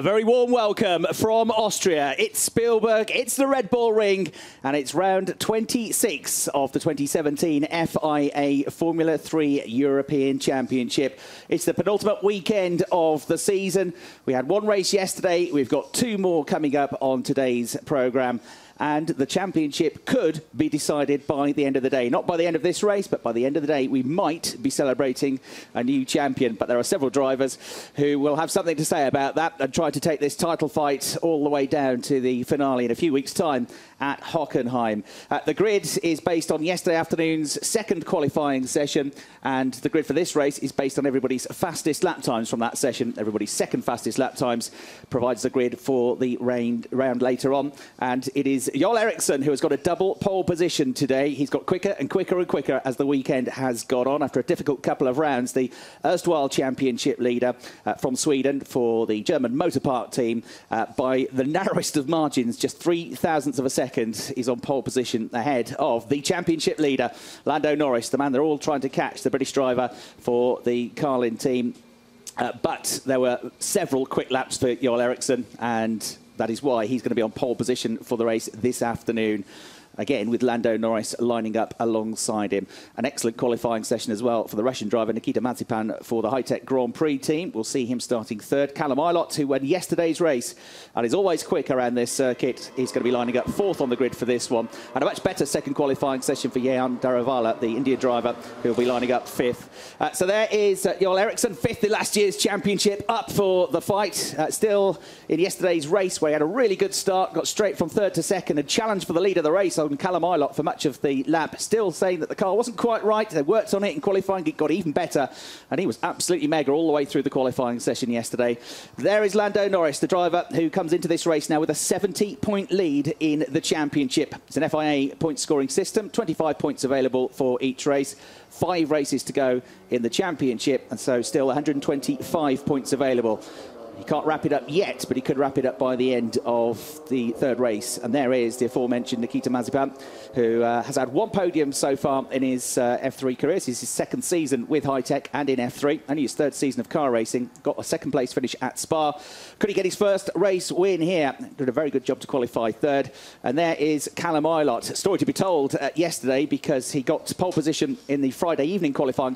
A very warm welcome from Austria. It's Spielberg, it's the Red Bull Ring, and it's round 26 of the 2017 FIA Formula 3 European Championship. It's the penultimate weekend of the season. We had one race yesterday. We've got two more coming up on today's programme. And the championship could be decided by the end of the day. Not by the end of this race, but by the end of the day, we might be celebrating a new champion. But there are several drivers who will have something to say about that and try to take this title fight all the way down to the finale in a few weeks' time at Hockenheim. The grid is based on yesterday afternoon's second qualifying session, and the grid for this race is based on everybody's fastest lap times from that session. Everybody's second fastest lap times provides the grid for the round later on, and it is Joel Eriksson who has got a double pole position today. He's got quicker and quicker and quicker as the weekend has gone on. After a difficult couple of rounds, the erstwhile championship leader from Sweden for the German Motor Park team, by the narrowest of margins, just 0.003 of a second, is on pole position ahead of the championship leader, Lando Norris, the man they're all trying to catch, the British driver for the Carlin team. But there were several quick laps for Joel Eriksson, and that is why he's going to be on pole position for the race this afternoon. Again, with Lando Norris lining up alongside him. An excellent qualifying session as well for the Russian driver Nikita Mazepan for the High-Tech Grand Prix team. We'll see him starting third. Callum Ilott, who won yesterday's race and is always quick around this circuit, is going to be lining up fourth on the grid for this one. And a much better second qualifying session for Jehan Daravala, the India driver, who will be lining up fifth. So there is Joel Eriksson, fifth in last year's championship, up for the fight. Still in yesterday's race, where he had a really good start, got straight from third to second and challenged for the lead of the race on Callum Ilott for much of the lap, still saying that the car wasn't quite right. They worked on it in qualifying, it got even better, and he was absolutely mega all the way through the qualifying session yesterday. There is Lando Norris, the driver who comes into this race now with a 70-point lead in the championship. It's an FIA point-scoring system, 25 points available for each race. 5 races to go in the championship, and so still 125 points available. He can't wrap it up yet, but he could wrap it up by the end of the third race. And there is the aforementioned Nikita Mazepan, who has had one podium so far in his F3 career. This is his second season with High-Tech and in F3. Only his third season of car racing. Got a second place finish at Spa. Could he get his first race win here? Did a very good job to qualify third. And there is Callum Ilott. Story to be told yesterday, because he got pole position in the Friday evening qualifying.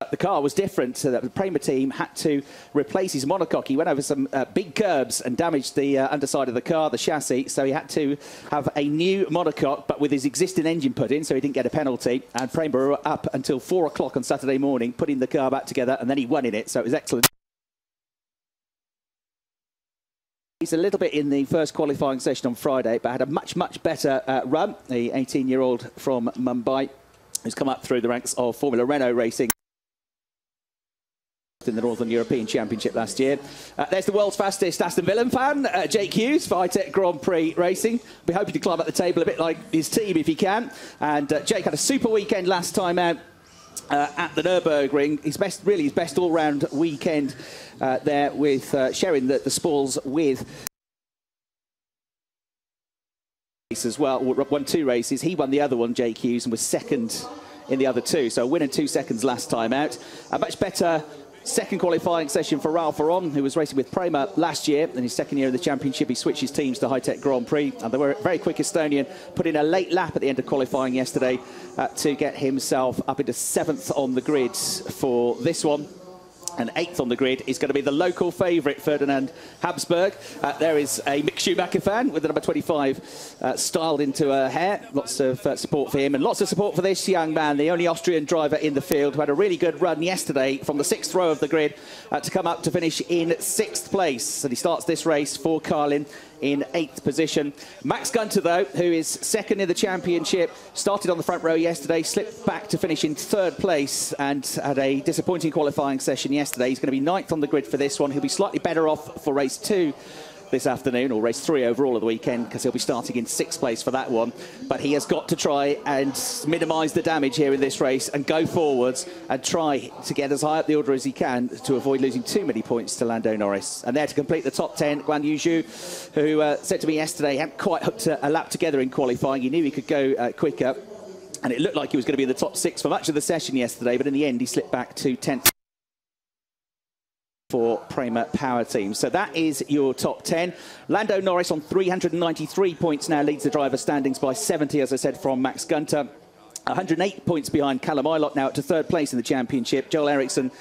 The car was different, so that the Prema team had to replace his monocoque. He went over some big curbs and damaged the underside of the car, the chassis, so he had to have a new monocoque, but with his existing engine put in, so he didn't get a penalty. And Prema were up until 4 o'clock on Saturday morning, putting the car back together, and then he won in it, so it was excellent. He's a little bit in the first qualifying session on Friday, but had a much, much better run. The 18-year-old from Mumbai, who's come up through the ranks of Formula Renault racing in the Northern European Championship last year. There's the world's fastest Aston Villa fan, Jake Hughes, for High-Tech Grand Prix Racing. Be hoping to climb up the table a bit like his team if he can. And Jake had a super weekend last time out at the Nürburgring. His best all-round weekend there with sharing the spoils with as well. Won 2 races. He won the other one, Jake Hughes, and was second in the other 2. So a win in 2 seconds last time out. A much better second qualifying session for Ralph Aron, who was racing with Prema last year. In his second year in the championship, he switched his teams to High-Tech Grand Prix. And they were very quick Estonian, put in a late lap at the end of qualifying yesterday to get himself up into 7th on the grid for this one. And 8th on the grid is going to be the local favourite, Ferdinand Habsburg. There is a Mick Schumacher fan with the number 25 styled into her hair. Lots of support for him, and lots of support for this young man, the only Austrian driver in the field, who had a really good run yesterday from the 6th row of the grid to come up to finish in 6th place. And he starts this race for Carlin in 8th position. Max Gunter, though, who is second in the championship, started on the front row yesterday, slipped back to finish in 3rd place and had a disappointing qualifying session yesterday. He's going to be 9th on the grid for this one. He'll be slightly better off for race 2 this afternoon, or race 3 overall of the weekend, because he'll be starting in 6th place for that one. But he has got to try and minimise the damage here in this race and go forwards and try to get as high up the order as he can to avoid losing too many points to Lando Norris. And there to complete the top 10, Guan Yu Zhu, who said to me yesterday he hadn't quite hooked a lap together in qualifying. He knew he could go quicker, and it looked like he was going to be in the top 6 for much of the session yesterday, but in the end he slipped back to 10th. for Prema Power Team. So that is your top 10. Lando Norris on 393 points now leads the driver standings by 70, as I said, from Max Gunter. 108 points behind Callum Ilott, now up to third place in the championship. Joel Eriksson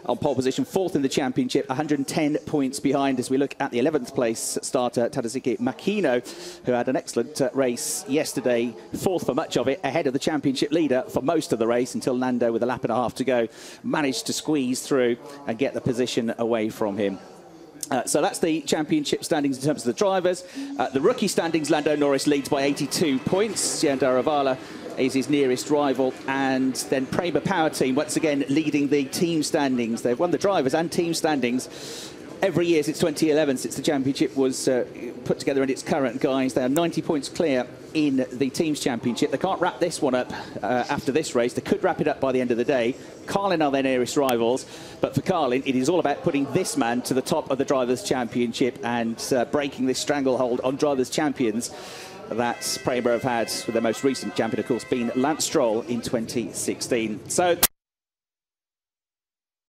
on pole position, fourth in the championship, 110 points behind as we look at the 11th place starter, Tadasuke Makino, who had an excellent race yesterday, fourth for much of it, ahead of the championship leader for most of the race until Lando, with a lap and a half to go, managed to squeeze through and get the position away from him. So that's the championship standings in terms of the drivers. The rookie standings, Lando Norris leads by 82 points. Gian Daravala is his nearest rival, and then Prema Power Team once again leading the team standings. They've won the drivers and team standings every year since 2011, since the championship was put together in its current guise. They are 90 points clear in the teams championship. They can't wrap this one up after this race. They could wrap it up by the end of the day. Carlin are their nearest rivals, but for Carlin it is all about putting this man to the top of the drivers championship and breaking this stranglehold on drivers champions that Prema have had, with their most recent champion, of course, being Lance Stroll in 2016. So,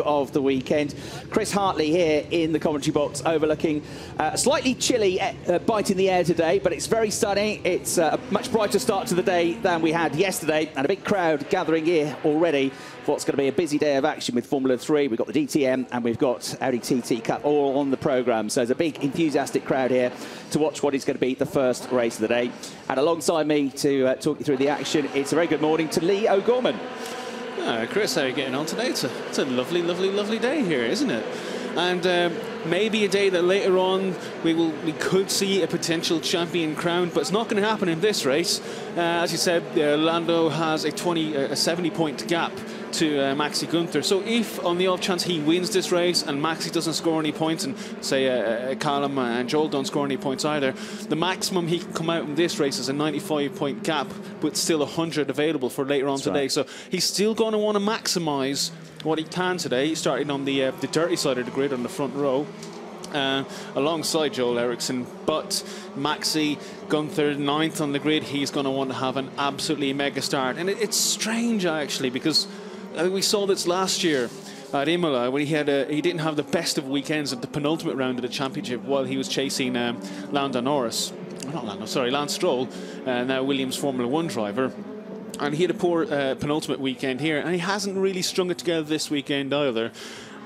of the weekend, Chris Hartley here in the commentary box, overlooking a slightly chilly bite in the air today, but it's very sunny. It's a much brighter start to the day than we had yesterday, and a big crowd gathering here already for what's going to be a busy day of action with Formula 3. We've got the DTM and we've got Audi TT Cup all on the programme, so there's a big enthusiastic crowd here to watch what is going to be the first race of the day. And alongside me to talk you through the action, it's a very good morning to Lee O'Gorman. Chris, how are you getting on today? It's a lovely, lovely, lovely day here, isn't it? And maybe a day that later on we could see a potential champion crowned, but it's not going to happen in this race. As you said, Lando has a 70-point gap to Maxi Gunther. So if on the off chance he wins this race and Maxi doesn't score any points, and say Callum and Joel don't score any points either, the maximum he can come out in this race is a 95-point gap, with still 100 available for later on today. Right. So he's still going to want to maximise what he can today, starting on the dirty side of the grid on the front row. Alongside Joel Eriksson, but Maxi Gunther 9th on the grid, he's going to want to have an absolutely mega start. And it's strange actually, because we saw this last year at Imola when he didn't have the best of weekends at the penultimate round of the championship while he was chasing Lance Stroll, now Williams Formula 1 driver. And he had a poor penultimate weekend here, and he hasn't really strung it together this weekend either.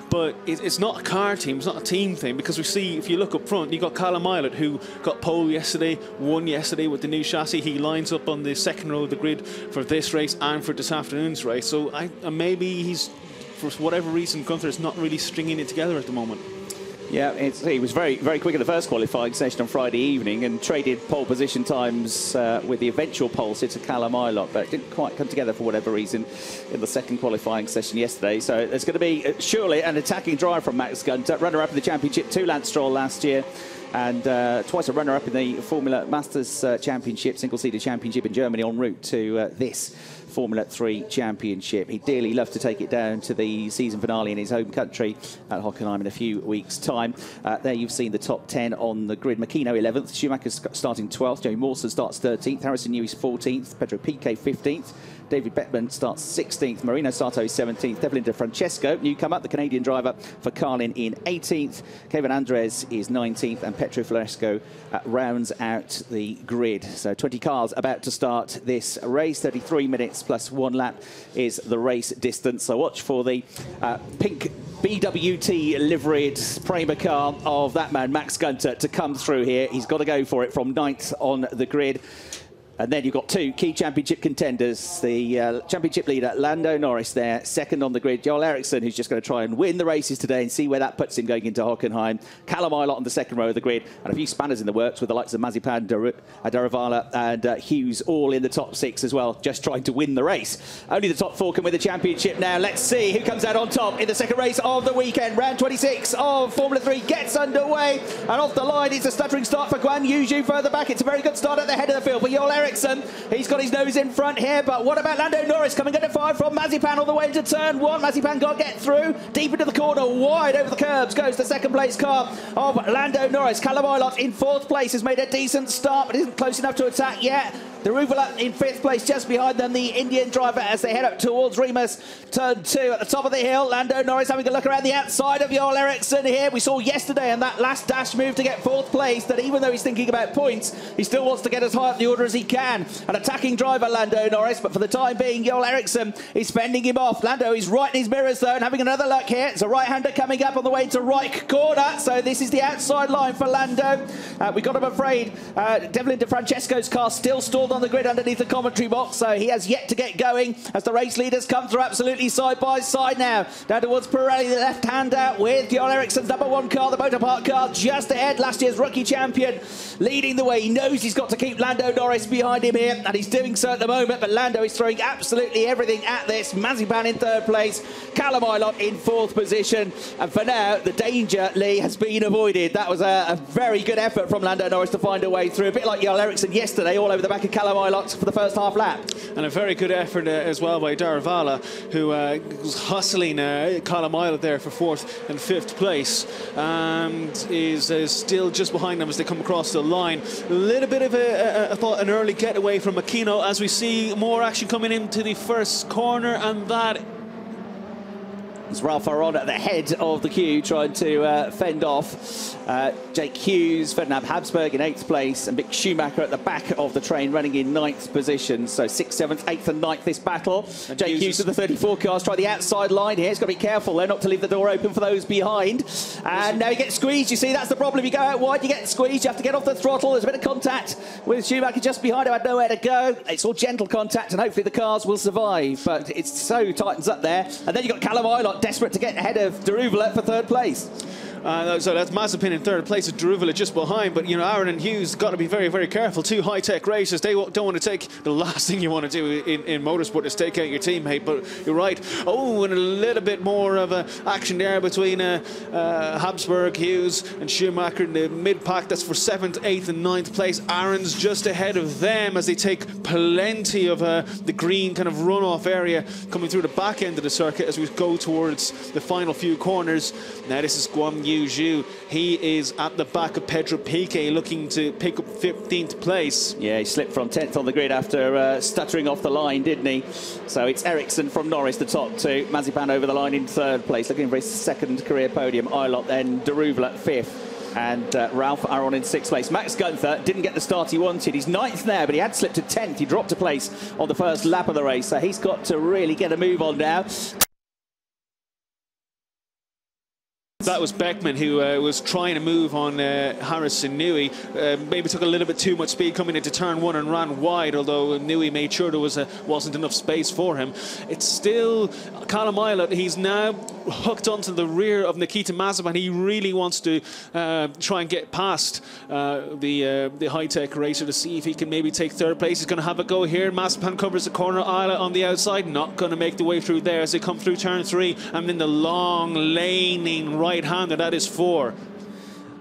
But it's not a car team, it's not a team thing, because we see, if you look up front, you've got Callum Ilott, who got pole yesterday, won yesterday with the new chassis. He lines up on the second row of the grid for this race and for this afternoon's race. So maybe he's, for whatever reason, Gunther's not really stringing it together at the moment. Yeah, he was very, very quick in the first qualifying session on Friday evening and traded pole position times with the eventual pole sitter Callum Ilott, but it didn't quite come together for whatever reason in the second qualifying session yesterday. So there's going to be surely an attacking drive from Max Gunter, runner-up in the championship to Lance Stroll last year, and twice a runner-up in the Formula Masters Championship, single-seater championship in Germany, en route to this Formula 3 championship. He'd dearly love to take it down to the season finale in his home country at Hockenheim in a few weeks' time. There you've seen the top 10 on the grid. Makino 11th, Schumacher's starting 12th, Joey Mawson starts 13th, Harrison Newey's 14th, Pedro Piquet 15th, David Bettman starts 16th, Marino Sato 17th, Devlin De Francesco, newcomer, the Canadian driver for Carlin, in 18th, Kevin Andres is 19th, and Petro Floresco rounds out the grid. So 20 cars about to start this race. 33 minutes plus 1 lap is the race distance. So watch for the pink BWT liveried Prema car of that man, Max Gunter, to come through here. He's got to go for it from 9th on the grid. And then you've got two key championship contenders. The championship leader, Lando Norris, there, second on the grid. Joel Eriksson, who's just going to try and win the races today and see where that puts him going into Hockenheim. Callum Ilott on the second row of the grid. And a few spanners in the works with the likes of Mazipan, Daravala and Hughes all in the top 6 as well, just trying to win the race. Only the top 4 can win the championship now. Let's see who comes out on top in the second race of the weekend. Round 26 of Formula 3 gets underway. And off the line, it's a stuttering start for Guan Yu further back. It's a very good start at the head of the field for Joel Eriksson. He's got his nose in front here, but what about Lando Norris coming under fire from Mazipan all the way into turn 1? Mazipan got to get through, deep into the corner, wide over the curbs goes the second place car of Lando Norris. Callum Ilott in 4th place has made a decent start, but isn't close enough to attack yet. Daruvula in 5th place, just behind them, the Indian driver as they head up towards Remus. Turn 2 at the top of the hill. Lando Norris having a look around the outside of Jarl Eriksson here. We saw yesterday in that last dash move to get 4th place that even though he's thinking about points, he still wants to get as high up the order as he can. An attacking driver, Lando Norris, but for the time being, Jarl Eriksson is fending him off. Lando is right in his mirrors though and having another look here. It's a right-hander coming up on the way to right corner, so this is the outside line for Lando. We got, I'm afraid, Devlin De Francesco's car still stalled on the grid underneath the commentary box, so he has yet to get going as the race leaders come through absolutely side by side now. Down towards Pirelli, the left-hander with Jarl Eriksson's #1 car, the Motor Park car, just ahead. Last year's rookie champion leading the way. He knows he's got to keep Lando Norris behind him here, and he's doing so at the moment, but Lando is throwing absolutely everything at this. Mazepan in 3rd place, Callum Ilott in 4th position, and for now, the danger, Lee, has been avoided. That was a very good effort from Lando Norris to find a way through, a bit like Jarl Eriksson yesterday, all over the back of Callum Ilott for the first half lap. And a very good effort as well by Daruvula, who was hustling Callum Ilott there for 4th and 5th place, and is still just behind them as they come across the line. A little bit of I thought an early getaway from Aquino as we see more action coming into the first corner, and that It's Ralph Aron at the head of the queue trying to fend off Jake Hughes, Ferdinand Habsburg in 8th place, and Mick Schumacher at the back of the train running in 9th position. So 6th, 7th, 8th and 9th this battle. And Jake Hughes of the 34 cars try the outside line here. He's got to be careful there not to leave the door open for those behind. And now he gets squeezed. You see, that's the problem. You go out wide, you get squeezed. You have to get off the throttle. There's a bit of contact with Schumacher just behind him. Had nowhere to go. It's all gentle contact and hopefully the cars will survive. But it's so tightens up there. And then you've got Callum Ilott desperate to get ahead of Daruvula for 3rd place. So that's Mazepin in 3rd place, Daruvula just behind. But, you know, Aaron and Hughes got to be very, very careful. 2 high-tech races. They don't want to take the last thing you want to do in motorsport is take out your teammate. But you're right. Oh, and a little bit more of action there between Habsburg, Hughes and Schumacher in the mid-pack. That's for 7th, 8th and 9th place. Aaron's just ahead of them as they take plenty of the green kind of runoff area coming through the back end of the circuit as we go towards the final few corners. Now this is Guan Yu Zhu. He is at the back of Pedro Piquet looking to pick up 15th place. Yeah, he slipped from 10th on the grid after stuttering off the line, didn't he? So it's Eriksson from Norris, the top 2. Mazepan over the line in 3rd place, looking for his 2nd career podium. Ilott then Daruvula at 5th. And Ralph Aron in 6th place. Max Gunther didn't get the start he wanted. He's 9th there, but he had slipped to 10th. He dropped a place on the first lap of the race, so he's got to really get a move on now. That was Beckman, who was trying to move on Harrison Newey. Maybe took a little bit too much speed coming into turn 1 and ran wide, although Newey made sure there wasn't enough space for him. It's still Callum Ilott. He's now hooked onto the rear of Nikita Mazepan. He really wants to try and get past the high-tech racer to see if he can maybe take 3rd place. He's going to have a go here. Mazepan covers the corner. Ilott on the outside, not going to make the way through there as they come through turn 3, and then the long laning right-hander, that is 4.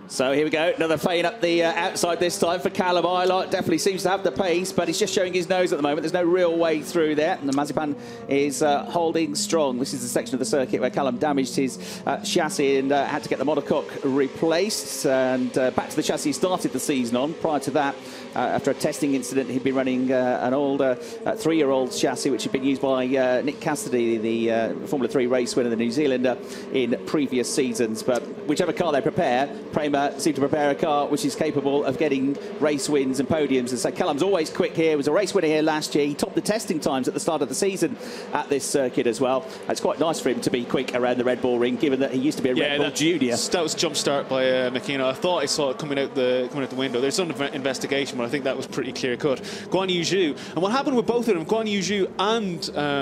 So here we go, another feint up the outside this time for Callum Ilott. Definitely seems to have the pace, but he's just showing his nose at the moment. There's no real way through there, and the Mazepan is holding strong. This is the section of the circuit where Callum damaged his chassis and had to get the monocoque replaced, and back to the chassis he started the season on. Prior to that, after a testing incident, he'd been running an older 3-year-old chassis, which had been used by Nick Cassidy, the Formula 3 race winner, the New Zealander, in previous seasons. But whichever car they prepare, Prema seem to prepare a car which is capable of getting race wins and podiums. And so Callum's always quick here. He was a race winner here last year. He topped the testing times at the start of the season at this circuit as well. It's quite nice for him to be quick around the Red Bull ring, given that he used to be a Red Bull junior. That was a jump start by Makino. I thought I saw it coming out the window. There's some investigation, but I think that was pretty clear cut. Guan Yu Zhu. And what happened with both of them, Guan Yu Zhu and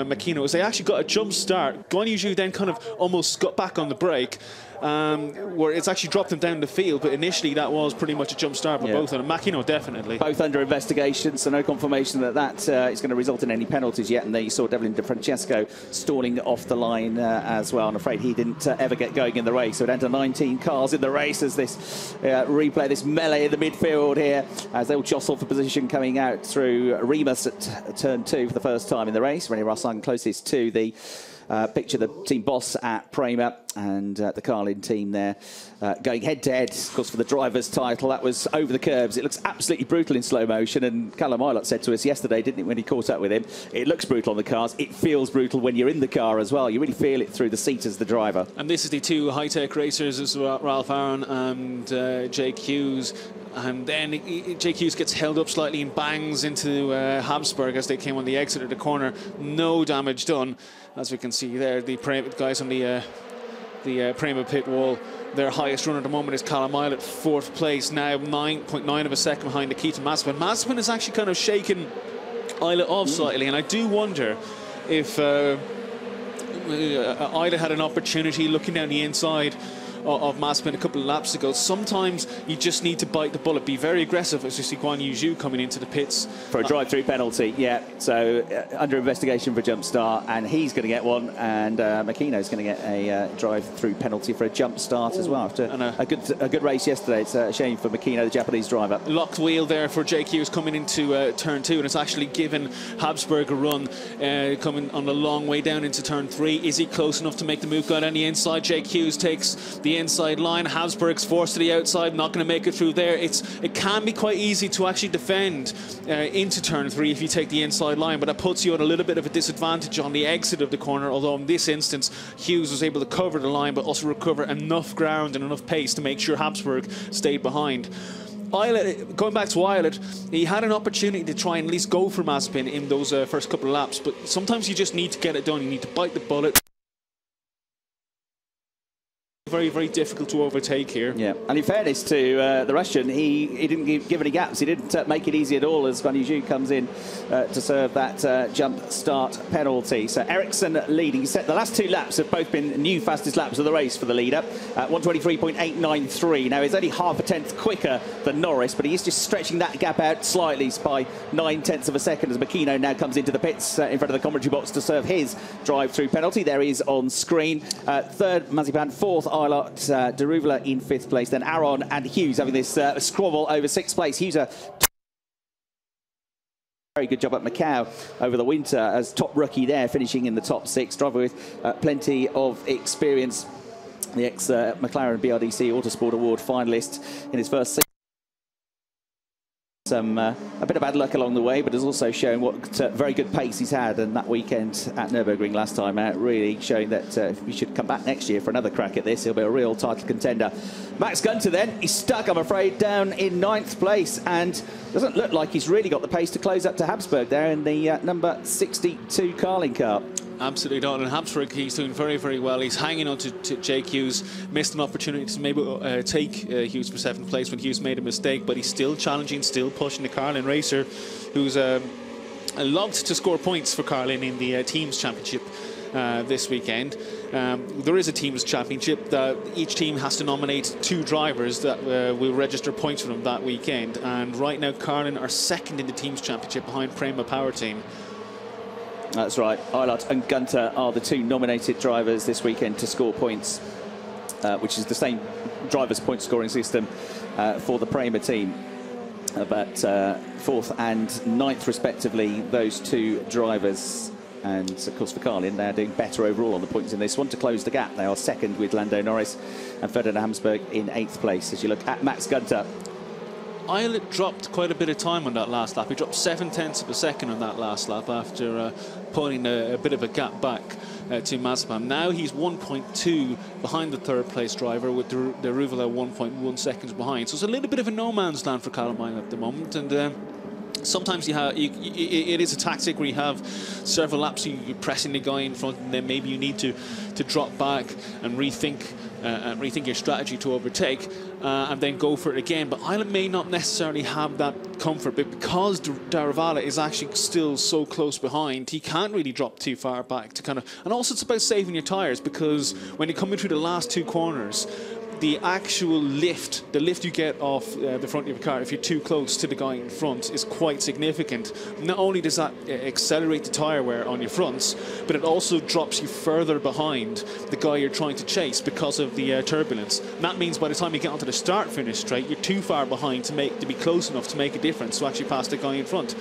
Makino, is they actually got a jump start. Guan Yu Zhu then kind of almost got back on the brake. Where it's actually dropped them down the field, but initially that was pretty much a jump start for both of them. Makino definitely. Both under investigation, so no confirmation that is going to result in any penalties yet. And there you saw Devlin De Francesco stalling off the line as well. I'm afraid he didn't ever get going in the race, so down to 19 cars in the race as this replay, this melee in the midfield here, as they'll jostle for position coming out through Remus at turn 2 for the first time in the race. Rennie Rossang closest to the picture the team boss at Prema and the Carlin team there going head-to-head, of course, for the driver's title. That was over the curbs. It looks absolutely brutal in slow motion, and Callum Ilott said to us yesterday, didn't he, when he caught up with him, it looks brutal on the cars. It feels brutal when you're in the car as well. You really feel it through the seat as the driver. And this is the two high-tech racers, as well, Ralph Aaron and Jake Hughes. And then Jake Hughes gets held up slightly and bangs into Habsburg as they came on the exit of the corner. No damage done, as we can see there. The guys on the Prema pit wall, their highest runner at the moment is Callum Ilott, 4th place, now 9.9 of a second behind Nikita Mazepin. Mazepin is actually kind of shaken Ilott off slightly, and I do wonder if Ilott had an opportunity looking down the inside of Mazepin a couple of laps ago. Sometimes you just need to bite the bullet, be very aggressive, as you see Guan Yu Zhu coming into the pits. For a drive-through penalty, yeah. So under investigation for a jump start, and he's going to get one, and Makino's going to get a drive-through penalty for a jump start as well. After a good race yesterday, it's a shame for Makino, the Japanese driver. Locked wheel there for Jake Hughes coming into turn 2, and it's actually given Habsburg a run coming on the long way down into turn 3. Is he close enough to make the move? Got on the inside. Jake Hughes takes the inside line. Habsburg's forced to the outside, not going to make it through there. It can be quite easy to actually defend into turn 3 if you take the inside line, but that puts you at a little bit of a disadvantage on the exit of the corner, although in this instance Hughes was able to cover the line but also recover enough ground and enough pace to make sure Habsburg stayed behind. Ilott, going back to Ilott, he had an opportunity to try and at least go for Mazepin in those first couple of laps, but sometimes you just need to get it done. You need to bite the bullet. Very, very difficult to overtake here. Yeah, and in fairness to the Russian, he didn't give any gaps. He didn't make it easy at all as Guan Yu Zhu comes in to serve that jump start penalty. So Ericsson leading. The last 2 laps have both been new fastest laps of the race for the leader. 1:23.893. Now, he's only half a tenth quicker than Norris, but he is just stretching that gap out slightly by 9/10 of a second as Makino now comes into the pits in front of the commentary box to serve his drive-through penalty. There he is on screen. 3rd, Mazepin. 4th, Ilott, Deruvla in 5th place, then Aaron and Hughes having this squabble over 6th place. Hughes a very good job at Macau over the winter as top rookie there, finishing in the top 6. Driver with plenty of experience. The ex-McLaren BRDC Autosport Award finalist in his first season. A bit of bad luck along the way, but has also shown what very good pace he's had, and that weekend at Nürburgring last time out really showing that if he should come back next year for another crack at this, he'll be a real title contender. Max Gunter then, he's stuck, I'm afraid, down in 9th place, and doesn't look like he's really got the pace to close up to Habsburg there in the number 62 Carling car. Absolutely not. And Habsburg, he's doing very, very well. He's hanging on to Jake Hughes. Missed an opportunity to maybe take Hughes for 7th place when Hughes made a mistake, but he's still challenging, still pushing the Carlin racer, who's logged to score points for Carlin in the Teams Championship this weekend. There is a Teams Championship that each team has to nominate 2 drivers that will register points for them that weekend. And right now, Carlin are 2nd in the Teams Championship behind Prema Power Team. That's right. Ilott and Gunter are the 2 nominated drivers this weekend to score points, which is the same drivers' point scoring system for the Prema team. But 4th and 9th, respectively, those 2 drivers. And, of course, for Carlin, they're doing better overall on the points in this one to close the gap. They are 2nd with Lando Norris and Ferdinand Habsburg in 8th place. As you look at Max Gunter, Ilott dropped quite a bit of time on that last lap. He dropped 7/10 of a second on that last lap after pulling a bit of a gap back to Mazepin. Now he's 1.2 behind the 3rd place driver, with Deruvla 1.1 seconds behind. So it's a little bit of a no man's land for Callum Ilott at the moment. And sometimes it is a tactic where you have several laps, you're pressing the guy in front, and then maybe you need to drop back and rethink your strategy to overtake, and then go for it again. But Ilott may not necessarily have that comfort, but because Deruvla is actually still so close behind, he can't really drop too far back to and also it's about saving your tyres, because when you're coming through the last 2 corners, the actual lift, the lift you get off the front of your car if you're too close to the guy in front is quite significant. Not only does that accelerate the tyre wear on your fronts, but it also drops you further behind the guy you're trying to chase because of the turbulence. And that means by the time you get onto the start-finish straight, you're too far behind to be close enough to make a difference to actually pass the guy in front.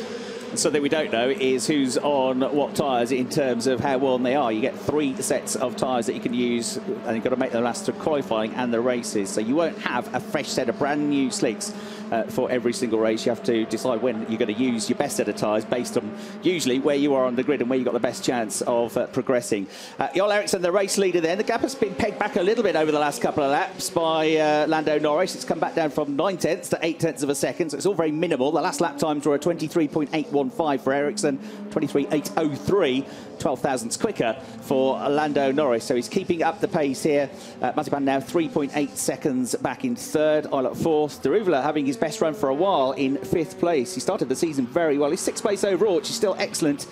Something we don't know is who's on what tyres in terms of how worn they are. You get 3 sets of tyres that you can use, and you've got to make them last to qualifying and the races. So you won't have a fresh set of brand new slicks for every single race. You have to decide when you're going to use your best set of tyres based on usually where you are on the grid and where you've got the best chance of progressing. Joel Eriksson, the race leader then. The gap has been pegged back a little bit over the last couple of laps by Lando Norris. It's come back down from 9 tenths to 8 tenths of a second, so it's all very minimal. The last lap times were a 23.815 for Eriksson, 23.803, 12 thousandths quicker for Lando Norris. So he's keeping up the pace here. Mazepan now 3.8 seconds back in third, Eilert fourth. Daruvula having his best run for a while in 5th place. He started the season very well. He's 6th place overall, which is still excellent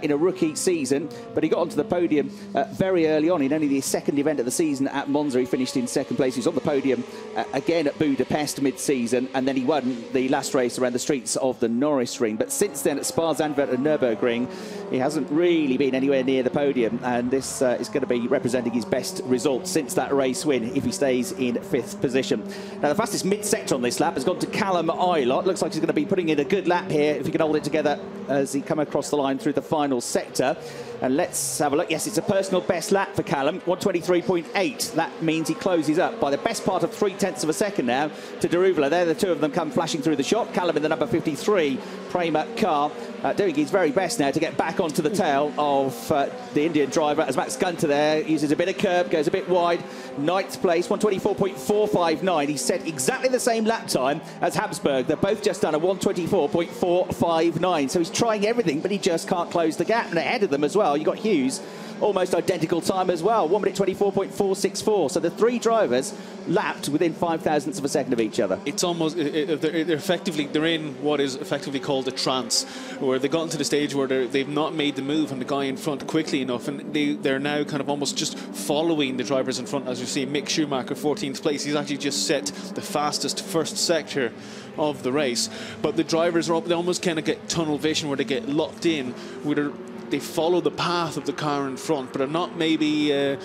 in a rookie season, but he got onto the podium very early on in only the 2nd event of the season at Monza. He finished in 2nd place. He was on the podium again at Budapest mid-season, and then he won the last race around the streets of the Norris Ring. But since then at Spa, Zandvoort and Nürburgring, he hasn't really been anywhere near the podium, and this is going to be representing his best result since that race win if he stays in 5th position. Now the fastest mid-sector on this lap has gone to Callum Eilert. Looks like he's going to be putting in a good lap here if he can hold it together as he come across the line through the final sector. And let's have a look. Yes, it's a personal best lap for Callum, 123.8. That means he closes up by the best part of 3 tenths of a second now to Daruvula. There the two of them come flashing through the shop. Callum in the number 53 Prema car, doing his very best now to get back onto the tail of the Indian driver as Max Gunter there uses a bit of curb, goes a bit wide. 9th place, 124.459. He set exactly the same lap time as Habsburg. They're both just done a 124.459. So he's trying everything, but he just can't close the gap. And ahead of them as well, you've got Hughes, almost identical time as well, 1 minute 24.464. So the 3 drivers lapped within 5 thousandths of a second of each other. It's almost, they're in what is effectively called a trance, where they've gotten to the stage where they've not made the move on the guy in front quickly enough, and they're now kind of almost just following the drivers in front. As you see, Mick Schumacher, 14th place, he's actually just set the fastest first sector of the race. But the drivers are up, they almost kind of get tunnel vision where they get locked in, where they follow the path of the car in front, but are not maybe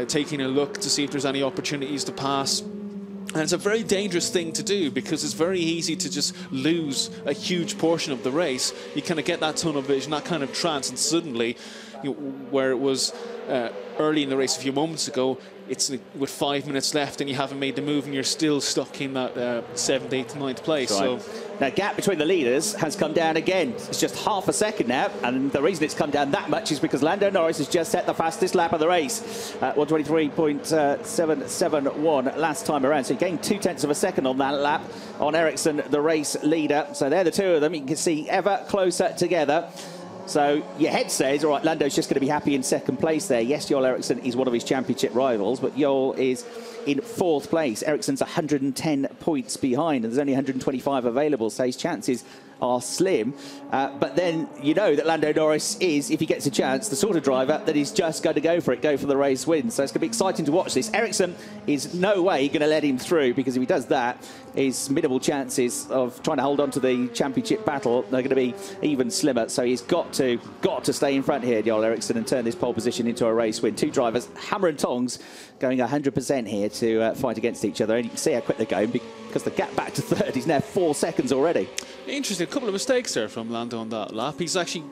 taking a look to see if there's any opportunities to pass. And it's a very dangerous thing to do because it's very easy to just lose a huge portion of the race. You kind of get that tunnel vision, that kind of trance, and suddenly, where it was early in the race a few moments ago, it's with 5 minutes left and you haven't made the move and you're still stuck in that 7th, 8th, 9th place. Right. So now gap between the leaders has come down again. It's just half a second now, and the reason it's come down that much is because Lando Norris has just set the fastest lap of the race, 123.771 last time around. So he gained 2 tenths of a second on that lap on Eriksson, the race leader. So they're the two of them. You can see ever closer together. So your head says, all right, Lando's just going to be happy in 2nd place there. Yes, Joel Eriksson is one of his championship rivals, but Joel is in 4th place. Eriksson's 110 points behind, and there's only 125 available, so his chances are slim. But then you know that Lando Norris is, if he gets a chance, the sort of driver that is just going to go for it, go for the race win. So it's going to be exciting to watch this. Eriksson is no way going to let him through, because if he does that, his minimal chances of trying to hold on to the championship battle are going to be even slimmer. So he's got to stay in front here, Joel Eriksson, and turn this pole position into a race win. 2 drivers, hammer and tongs, going 100% here to fight against each other. And you can see how quick they're going, because the gap back to 3rd is now 4 seconds already. Interesting, a couple of mistakes there from Lando on that lap. He's actually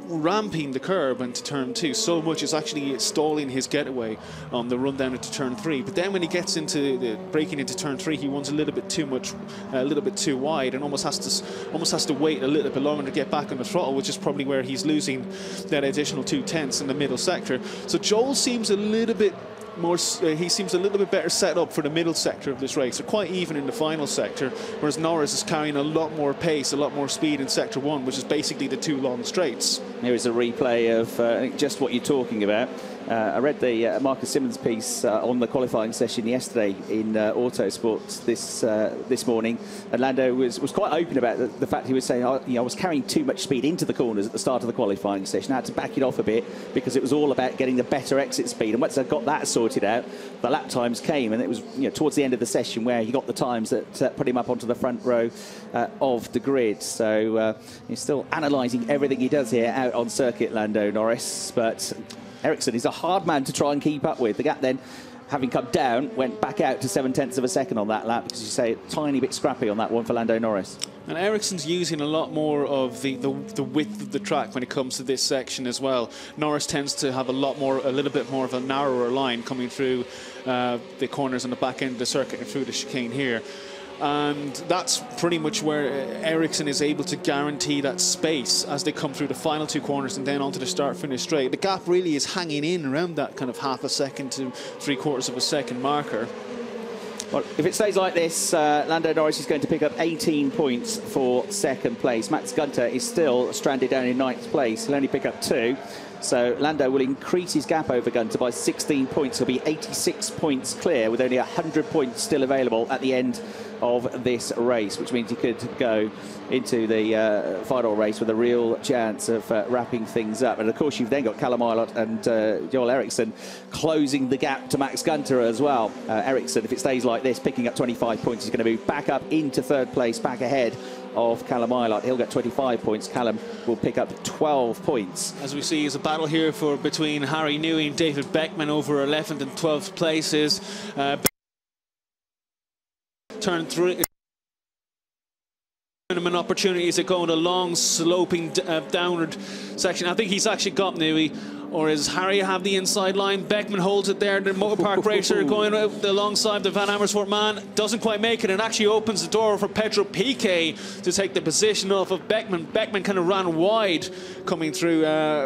ramping the curb into turn 2 so much it's actually stalling his getaway on the run down into turn 3. But then when he gets into the breaking into turn 3, he runs a little bit too much, a little bit too wide, and almost has to wait a little bit longer to get back on the throttle, which is probably where he's losing that additional 2 tenths in the middle sector. So Joel seems a little bit more, he seems a little bit better set up for the middle sector of this race. They're quite even in the final sector, whereas Norris is carrying a lot more pace, a lot more speed in sector 1, which is basically the 2 long straights. Here is a replay of just what you're talking about. I read the Marcus Simmons piece on the qualifying session yesterday in Autosport this morning, and Lando was quite open about the fact he was saying, I was carrying too much speed into the corners at the start of the qualifying session. I had to back it off a bit because it was all about getting the better exit speed, and once I got that sorted out, the lap times came, and it was towards the end of the session where he got the times that put him up onto the front row of the grid. So he's still analysing everything he does here out on circuit, Lando Norris, but Eriksson is a hard man to try and keep up with. The gap then, having come down, went back out to 7 tenths of a second on that lap, because you say a tiny bit scrappy on that one for Lando Norris. And Ericsson's using a lot more of the width of the track when it comes to this section as well. Norris tends to have a little bit more of a narrower line coming through the corners on the back end of the circuit and through the chicane here. And that's pretty much where Ericsson is able to guarantee that space as they come through the final two corners and then onto the start-finish straight. The gap really is hanging in around that kind of half a second to 3/4 of a second marker. Well, if it stays like this, Lando Norris is going to pick up 18 points for second place. Max Gunter is still stranded down in 9th place. He'll only pick up 2. So Lando will increase his gap over Gunter by 16 points. He'll be 86 points clear with only 100 points still available at the end of this race, which means he could go into the final race with a real chance of wrapping things up. And of course, you've then got Callum Ilott and Joel Eriksson closing the gap to Max Gunter as well. Eriksson, if it stays like this, picking up 25 points, he's going to move back up into 3rd place, back ahead of Callum Ilott. He'll get 25 points. Callum will pick up 12 points. As we see, is a battle here between Harry Newey and David Beckman over 11th and 12th places. Turn 3. Minimum opportunities to go in a long sloping downward section. I think he's actually got Newey, or does Harry have the inside line? Beckman holds it there. The motor park racer going alongside the Van Amersfoort man doesn't quite make it, and actually opens the door for Pedro Piquet to take the position off of Beckman. Beckman kind of ran wide coming through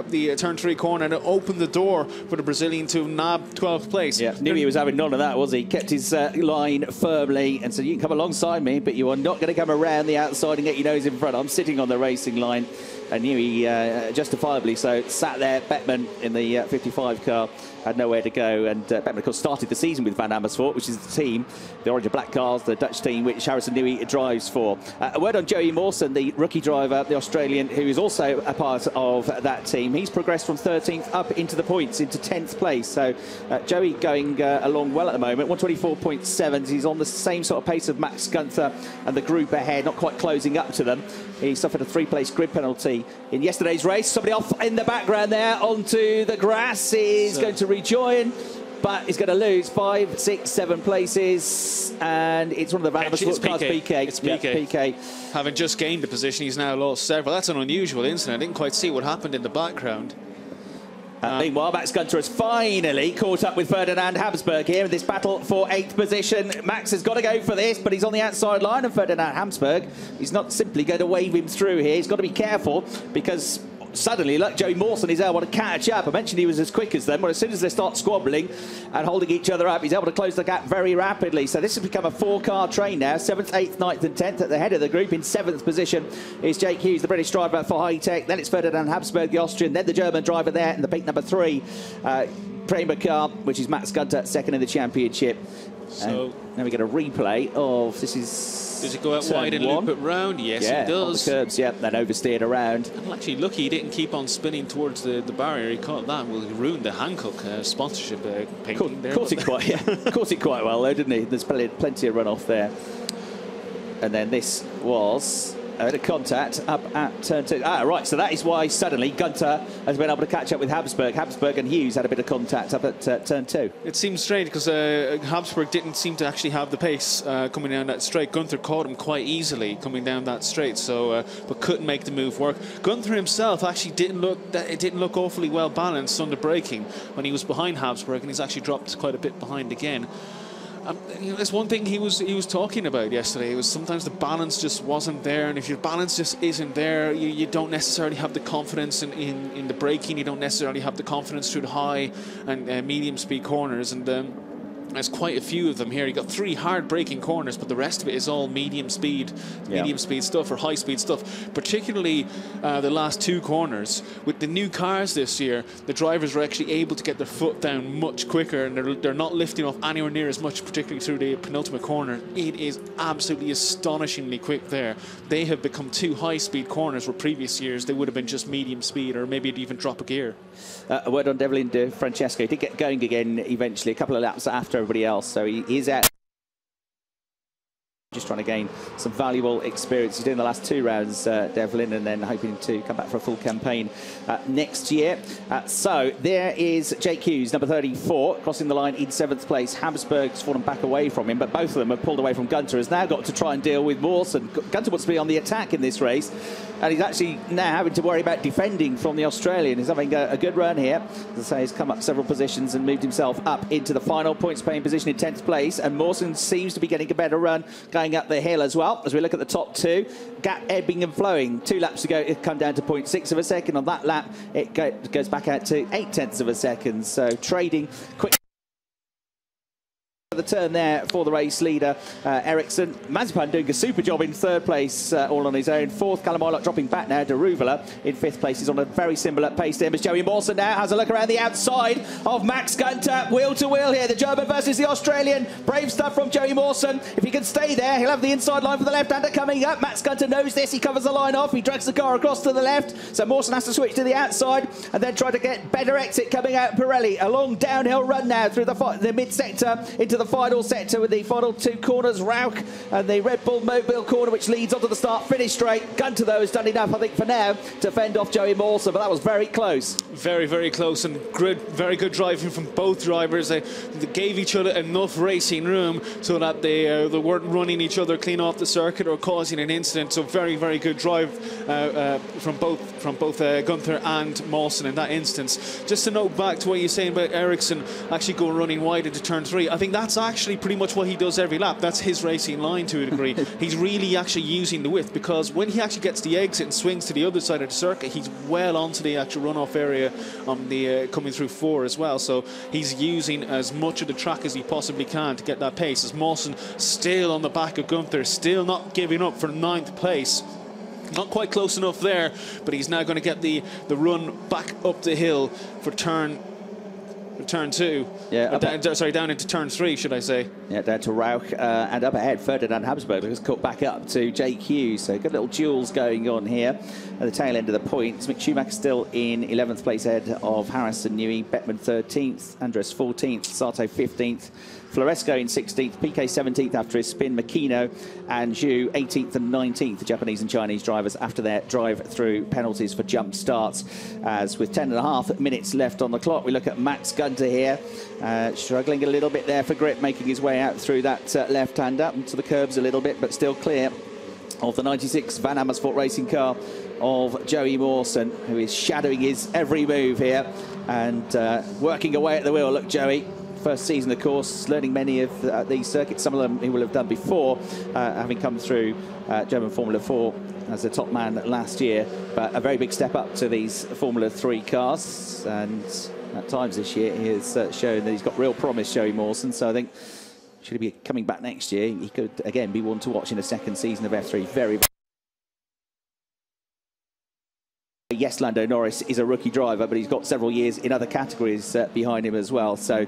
the turn 3 corner and opened the door for the Brazilian to nab 12th place. Yeah, Newey was having none of that, was he? Kept his line firmly and said, you can come alongside me, but you are not going to come around the outside and get your nose in front. I'm sitting on the racing line. And Newey, justifiably so, sat there. Beckman in the 55 car had nowhere to go. And Beckman, of course, started the season with Van Amersfoort, which is the team, the Orange and Black cars, the Dutch team, which Harrison Newey drives for. A word on Joey Mawson, the rookie driver, the Australian, who is also a part of that team. He's progressed from 13th up into the points, into 10th place. So Joey going along well at the moment, 124.7. He's on the same sort of pace of Max Gunter and the group ahead, not quite closing up to them. He suffered a 3-place grid penalty in yesterday's race. Somebody off in the background there onto the grass is going to rejoin, but he's going to lose 5, 6, 7 places, and it's one of the Van Amersfoort cars. Piquet. It's Piquet. Yeah, Piquet. Having just gained the position, he's now lost several. That's an unusual incident. I didn't quite see what happened in the background. Meanwhile, Max Gunter has finally caught up with Ferdinand Habsburg here in this battle for 8th position. Max has got to go for this, but he's on the outside line of Ferdinand Habsburg. He's not simply going to wave him through here. He's got to be careful because suddenly, look, Joey Mawson is able to catch up. I mentioned he was as quick as them, but as soon as they start squabbling and holding each other up, he's able to close the gap very rapidly. So this has become a 4-car train now. 7th, 8th, 9th and 10th at the head of the group. In 7th position is Jake Hughes, the British driver for High Tech. Then it's Ferdinand Habsburg, the Austrian. Then the German driver there in the pink number 3, Prema car, which is Max Gunter, 2nd in the championship. So now we get a replay of this is. Does it go out wide and loop it round? Yes, it does. On the curbs, yeah, then oversteered around. I'm actually lucky he didn't keep on spinning towards the barrier. He caught that. Well, he ruined the Hancock sponsorship painting there. Caught it quite well, though, didn't he? There's plenty of runoff there. And then this was a bit of contact up at turn 2. Right, so that is why suddenly Gunter has been able to catch up with Habsburg. Habsburg and Hughes had a bit of contact up at turn 2. It seems strange because Habsburg didn't seem to actually have the pace coming down that straight. Gunther caught him quite easily coming down that straight, so but couldn't make the move work. Gunther himself actually didn't look awfully well balanced on the braking when he was behind Habsburg, and he's actually dropped quite a bit behind again. There's one thing he was talking about yesterday. It was sometimes the balance just wasn't there, and if your balance just isn't there, you don't necessarily have the confidence in the braking. You don't necessarily have the confidence through the high and medium speed corners, and there's quite a few of them here. You got 3 hard braking corners, but the rest of it is all medium speed stuff or high speed stuff. Particularly the last 2 corners. With the new cars this year, the drivers are actually able to get their foot down much quicker, and they're not lifting off anywhere near as much, particularly through the penultimate corner. It is absolutely astonishingly quick there. They have become 2 high speed corners, where previous years they would have been just medium speed, or maybe it'd even drop a gear. A word on Devlin De Francesco. He did get going again eventually, a couple of laps after everybody else, so he is out Just trying to gain some valuable experience. He's doing the last 2 rounds, Devlin, and then hoping to come back for a full campaign next year. So there is Jake Hughes, number 34, crossing the line in 7th place. Habsburg's fallen back away from him, but both of them have pulled away from Gunter. Has now got to try and deal with Mawson. Gunter wants to be on the attack in this race, and he's actually now having to worry about defending from the Australian. He's having a good run here. As I say, he's come up several positions and moved himself up into the final points paying position in 10th place, and Mawson seems to be getting a better run going up the hill as well. As we look at the top 2, gap ebbing and flowing. 2 laps to go, it come down to 0.6 of a second. On that lap, it goes back out to 0.8 of a second. So trading quick. The turn there for the race leader, Ericsson. Mazepan doing a super job in 3rd place, all on his own. 4th, Callum Moylott dropping back now. Deruvala in 5th place. He's on a very similar pace to him as Joey Mawson now has a look around the outside of Max Gunter. Wheel to wheel here, the German versus the Australian. Brave stuff from Joey Mawson. If he can stay there, he'll have the inside line for the left-hander coming up. Max Gunter knows this. He covers the line off. He drags the car across to the left. So Mawson has to switch to the outside and then try to get better exit coming out Pirelli. A long downhill run now through the mid-sector into the final sector with the final 2 corners, Rauch and the Red Bull Mobile corner, which leads onto the start-finish straight. Gunter, though, has done enough, I think, for now to fend off Joey Mawson, but that was very close. Very, very close, and very good driving from both drivers. They gave each other enough racing room so that they weren't running each other clean off the circuit or causing an incident. So very, very good drive from both Gunther and Mawson in that instance. Just to note back to what you're saying about Ericsson actually going running wide into turn 3, I think that's actually pretty much what he does every lap. That's his racing line to a degree. He's really actually using the width, because when he actually gets the exit and swings to the other side of the circuit, he's well onto the actual runoff area on the coming through 4 as well. So he's using as much of the track as he possibly can to get that pace. As Mawson still on the back of Gunther, still not giving up for 9th place. Not quite close enough there, but he's now going to get the run back up the hill for turn 2. Yeah, down into turn 3, should I say? Yeah, down to Rauch and up ahead, Ferdinand Habsburg has cut back up to Jake Hughes. So good little duels going on here at the tail end of the points. Mick Schumacher still in 11th place ahead of Harris and Newey. Beckman 13th, Andres 14th, Sato 15th. Floresco in 16th, PK 17th after his spin, Makino and Zhu 18th and 19th, the Japanese and Chinese drivers after their drive-through penalties for jump starts. As with 10.5 minutes left on the clock, we look at Max Gunter here, struggling a little bit there for grip, making his way out through that left-hander to the curbs a little bit, but still clear of the 96 Van Amersfoort racing car of Joey Mawson, who is shadowing his every move here and working away at the wheel. Look, Joey. First season, of course, learning many of these circuits, some of them he will have done before, having come through German Formula 4 as a top man last year. But a very big step up to these Formula 3 cars, and at times this year he has shown that he's got real promise, Joey Mawson. So I think should he be coming back next year, he could again be one to watch in a 2nd season of F3. Very. Yes, Lando Norris is a rookie driver, but he's got several years in other categories behind him as well. So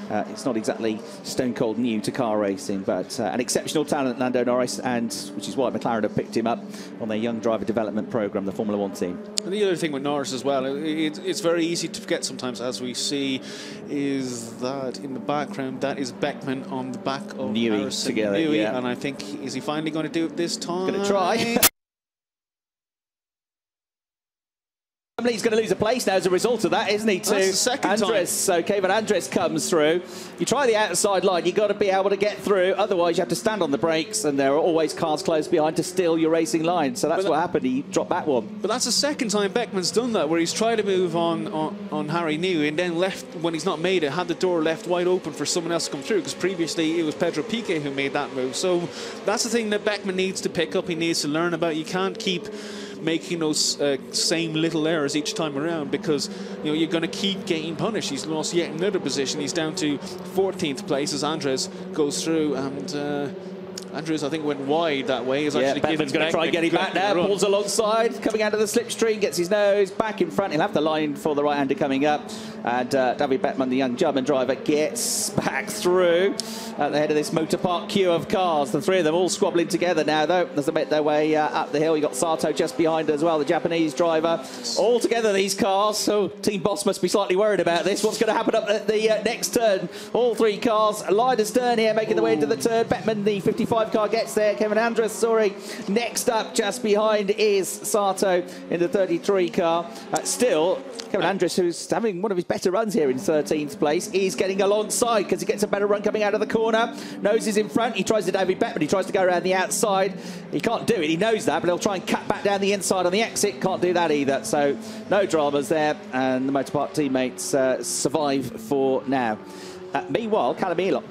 it's not exactly stone cold new to car racing, but an exceptional talent, Lando Norris, and which is why McLaren have picked him up on their young driver development program, the Formula 1 team. And the other thing with Norris as well, it's very easy to forget sometimes, as we see, is that in the background, that is Beckman on the back of Newey together. Newey, yeah. And I think, is he finally going to do it this time? Going to try. He's going to lose a place now as a result of that, isn't he, to Andres? So Kevin Andres comes through. You try the outside line, you've got to be able to get through. Otherwise, you have to stand on the brakes, and there are always cars close behind to steal your racing line. So that's what happened. He dropped back one. But that's the 2nd time Beckman's done that, where he's tried to move on Harry Newey and then left, when he's not made it, had the door left wide open for someone else to come through, because previously it was Pedro Piquet who made that move. So that's the thing that Beckman needs to pick up. He needs to learn about. You can't keep making those same little errors each time around, because you're going to keep getting punished. He's lost yet another position. He's down to 14th place as Andres goes through, and Andrews, I think, went wide that way. He's actually Beckman's going to try and get him back now. Pulls alongside, coming out of the slipstream, gets his nose back in front. He'll have the line for the right-hander coming up. And David Beckman, the young German driver, gets back through at the head of this motor park queue of cars. The 3 of them all squabbling together now, though, as they make their way up the hill. You've got Sato just behind as well, the Japanese driver. All together, these cars. So Team Boss must be slightly worried about this. What's going to happen up at the next turn? All 3 cars line astern here, making their way into the turn. Beckman, the 55 35 car gets there. Kevin Andres, sorry. Next up, just behind, is Sato in the 33 car. Still, Kevin Andres, who's having one of his better runs here in 13th place, is getting alongside because he gets a better run coming out of the corner. Nose is in front. He tries to David Bet, but he tries to go around the outside. He can't do it. He knows that, but he'll try and cut back down the inside on the exit. Can't do that either. So no dramas there, and the Motorpark teammates survive for now. Meanwhile, Callum Elon,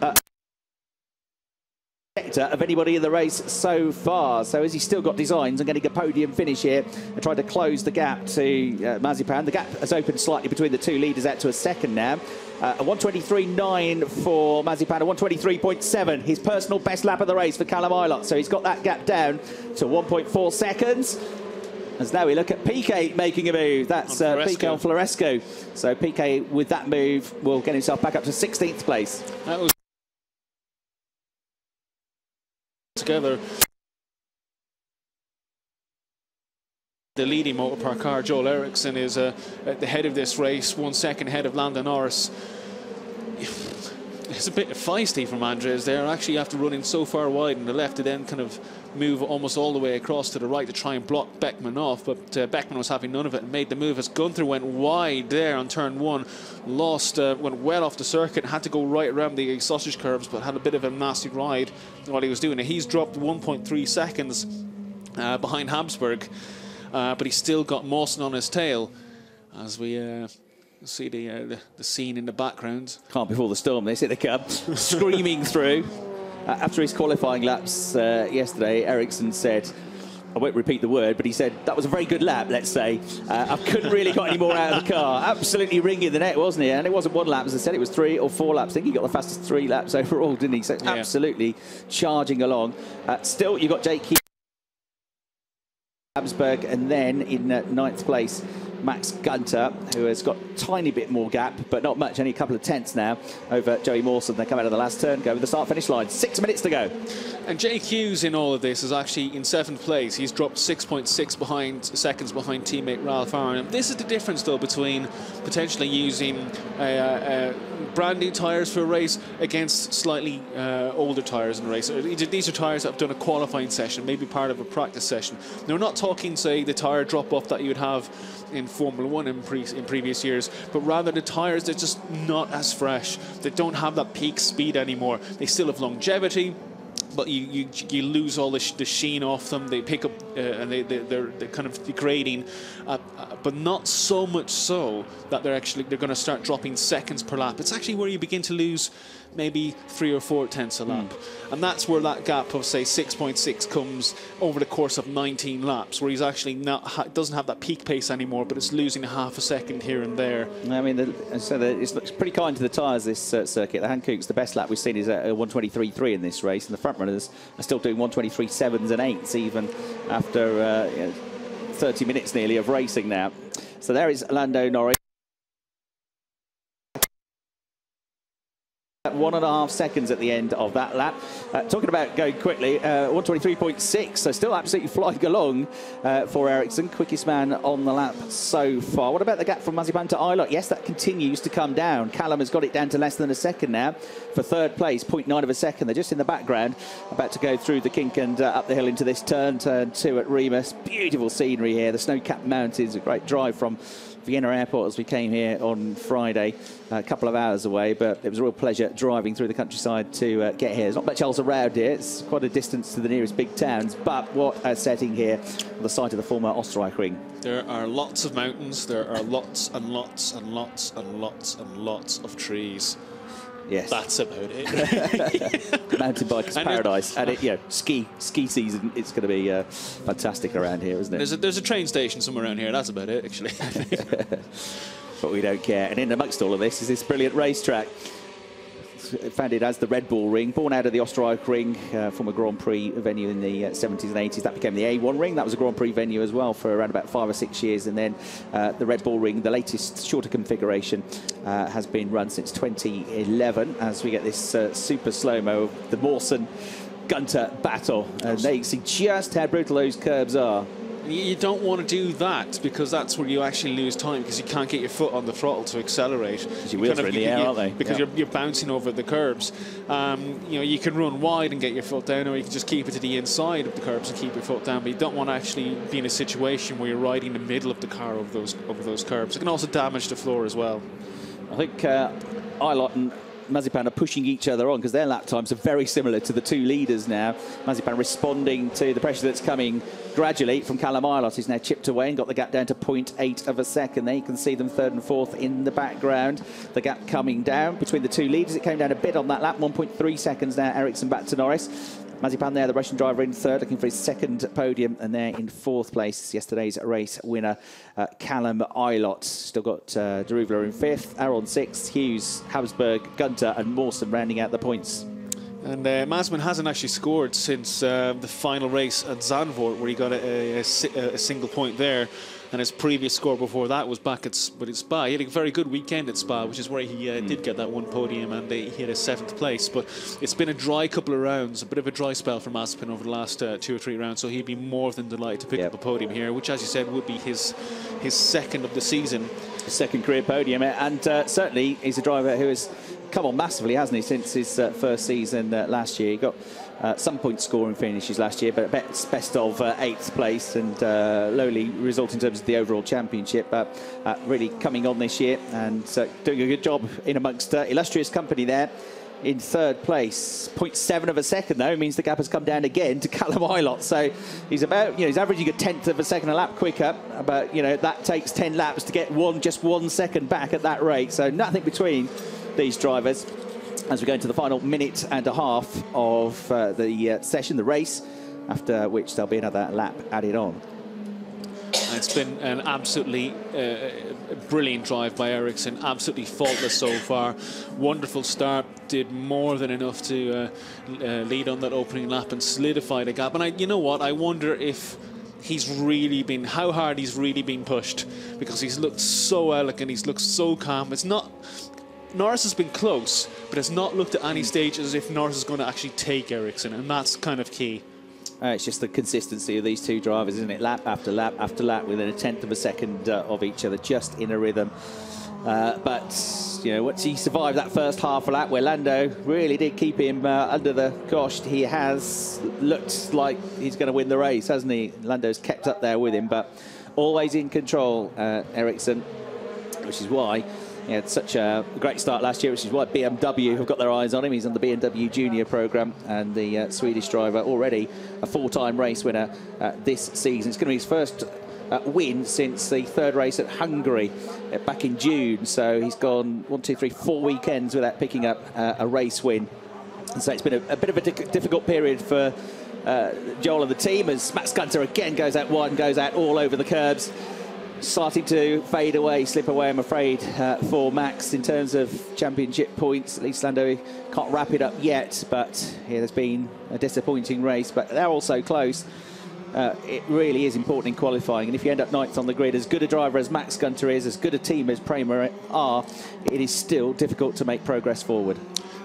of anybody in the race so far. So has he still got designs on getting a podium finish here and trying to close the gap to Mazepan? The gap has opened slightly between the two leaders out to a second now. A 1:23.9 for Mazepan, a 1:23.7. His personal best lap of the race for Callum Ilott. So he's got that gap down to 1.4 seconds. As now we look at Piquet making a move. That's Piquet on Floresco. So Piquet, with that move, will get himself back up to 16th place. That was together. The leading Motorpark car, Joel Eriksson, is at the head of this race, 1 second ahead of Lando Norris. It's a bit feisty from Andres there. Actually, after running so far wide on the left, to then kind of move almost all the way across to the right to try and block Beckman off. But Beckman was having none of it and made the move as Gunther went wide there on turn 1. Went well off the circuit, had to go right around the sausage curbs, but had a bit of a nasty ride while he was doing it. He's dropped 1.3 seconds behind Habsburg, but he's still got Mawson on his tail as we see the scene in the background. Can't before the storm, this, hit the cab, screaming through. After his qualifying laps yesterday, Eriksson said, I won't repeat the word, but he said, that was a very good lap, let's say. I couldn't really got any more out of the car. Absolutely ringing the net, wasn't he? And it wasn't one lap, as I said, it was 3 or 4 laps. I think he got the fastest 3 laps overall, didn't he? So yeah, absolutely charging along. Still, you've got Jake Habsburg, and then in 9th place, Max Gunter, who has got a tiny bit more gap, but not much, only a couple of tenths now over Joey Mawson. They come out of the last turn, go with the start-finish line. 6 minutes to go. And Jake Hughes in all of this is actually in 7th place. He's dropped 6.6 seconds behind teammate Ralph Aaron. This is the difference, though, between potentially using brand new tyres for a race against slightly older tyres in a race. These are tyres that have done a qualifying session, maybe part of a practice session. Now, we're not talking, say, the tyre drop-off that you would have in Formula 1 in previous years, but rather the tyres, they're just not as fresh. They don't have that peak speed anymore. They still have longevity, but you lose all the sheen off them. They pick up and they're kind of degrading, but not so much so that they're going to start dropping seconds per lap. It's actually where you begin to lose maybe 3 or 4 tenths a lap, and that's where that gap of say 6.6 comes over the course of 19 laps, where he's actually doesn't have that peak pace anymore, but it's losing half a second here and there. I mean, it looks pretty kind to the tyres, this circuit. The Hankook's, the best lap we've seen is at 1:23.3 in this race, and the front runners are still doing 1:23.7s and 8s even after 30 minutes nearly of racing now. So there is Lando Norris. 1.5 seconds at the end of that lap. Talking about going quickly, 1:23.6, so still absolutely flying along for Eriksson. Quickest man on the lap so far. What about the gap from Mazepan to Ilott? Yes, that continues to come down. Callum has got it down to less than a second now for 3rd place, 0.9 of a second. They're just in the background, about to go through the kink and up the hill into this turn 2 at Remus. Beautiful scenery here, the snow-capped mountains, a great drive from Vienna Airport as we came here on Friday, a couple of hours away, but it was a real pleasure driving through the countryside to get here. There's not much else around here. It's quite a distance to the nearest big towns, but what a setting here on the site of the former Österreich-Ring. There are lots of mountains. There are lots and lots and lots and lots and lots of trees. Yes, that's about it. Mountain biker's paradise, and ski season. It's going to be fantastic around here, isn't it? There's a train station somewhere around here. That's about it, actually. But we don't care. And in amongst all of this is this brilliant racetrack. Founded as the Red Bull Ring, born out of the Österreich Ring, former Grand Prix venue in the 70s and 80s. That became the A1 Ring. That was a Grand Prix venue as well for around about 5 or 6 years. And then the Red Bull Ring, the latest shorter configuration, has been run since 2011 as we get this super slow-mo of the Mawson-Gunter battle. And they see just how brutal those curbs are. You don't want to do that, because that's where you actually lose time, because you can't get your foot on the throttle to accelerate. Your wheels are in the air, aren't they? Because you're bouncing over the curbs. You know, you can run wide and get your foot down, or you can just keep it to the inside of the curbs and keep your foot down. But you don't want to actually be in a situation where you're riding the middle of the car over those curbs. It can also damage the floor as well. I think Ilott and Mazepan are pushing each other on, because their lap times are very similar to the two leaders now. Mazepan responding to the pressure that's coming gradually from Callum Ilott, who's now chipped away and got the gap down to 0.8 of a second. There you can see them third and fourth in the background. The gap coming down between the two leaders. It came down a bit on that lap, 1.3 seconds now. Ericsson back to Norris. Mazepan there, the Russian driver, in third, looking for his second podium, and there in fourth place, yesterday's race winner, Callum Ilott. Still got Deruvla in fifth, Aron sixth, Hughes, Habsburg, Gunter and Mawson rounding out the points. And Mazman hasn't actually scored since the final race at Zandvoort, where he got a single point there. And his previous score before that was back at Spa. He had a very good weekend at Spa, which is where he did get that one podium, and he had a 7th place. But it's been a dry couple of rounds, a bit of a dry spell for Mazepin over the last 2 or 3 rounds. So he'd be more than delighted to pick up a podium here, which, as you said, would be his second of the season. Second career podium, and certainly he's a driver who has come on massively, hasn't he, since his first season last year. He got some point scoring finishes last year, but best of 8th place and lowly result in terms of the overall championship. But really coming on this year and doing a good job in amongst illustrious company there. In third place, 0.7 of a second though means the gap has come down again to Callum Ilott. So he's about, he's averaging a 1/10 of a second a lap quicker, but that takes 10 laps to get just 1 second back at that rate. So nothing between these drivers as we go into the final minute and a half of the session, the race, after which there'll be another lap added on. It's been an absolutely brilliant drive by Ericsson, absolutely faultless so far. Wonderful start, did more than enough to lead on that opening lap and solidify the gap. And you know what, I wonder if how hard he's really been pushed, because he's looked so elegant, he's looked so calm. It's not, Norris has been close, but it's not looked at any stage as if Norris is going to actually take Ericsson, and that's kind of key. It's just the consistency of these two drivers, isn't it? Lap after lap after lap, within a 1/10 of a second of each other, just in a rhythm. But once he survived that first half a lap where Lando really did keep him under the cosh, he has looked like he's going to win the race, hasn't he? Lando's kept up there with him, but always in control, Ericsson, which is why he had such a great start last year, which is why BMW have got their eyes on him. He's on the BMW Junior programme, and the Swedish driver, already a 4-time race winner this season. It's going to be his first win since the third race at Hungary back in June. So he's gone 4 weekends without picking up a race win. And so it's been a bit of a difficult period for Joel and the team, as Max Gunter again goes out wide and goes out all over the curbs. Starting to fade away, slip away, I'm afraid, for Max in terms of championship points. At least Lando can't wrap it up yet, but there's been a disappointing race, but they're all so close. It really is important in qualifying, and if you end up ninth on the grid, as good a driver as Max Gunter is, as good a team as Prema are, it is still difficult to make progress forward.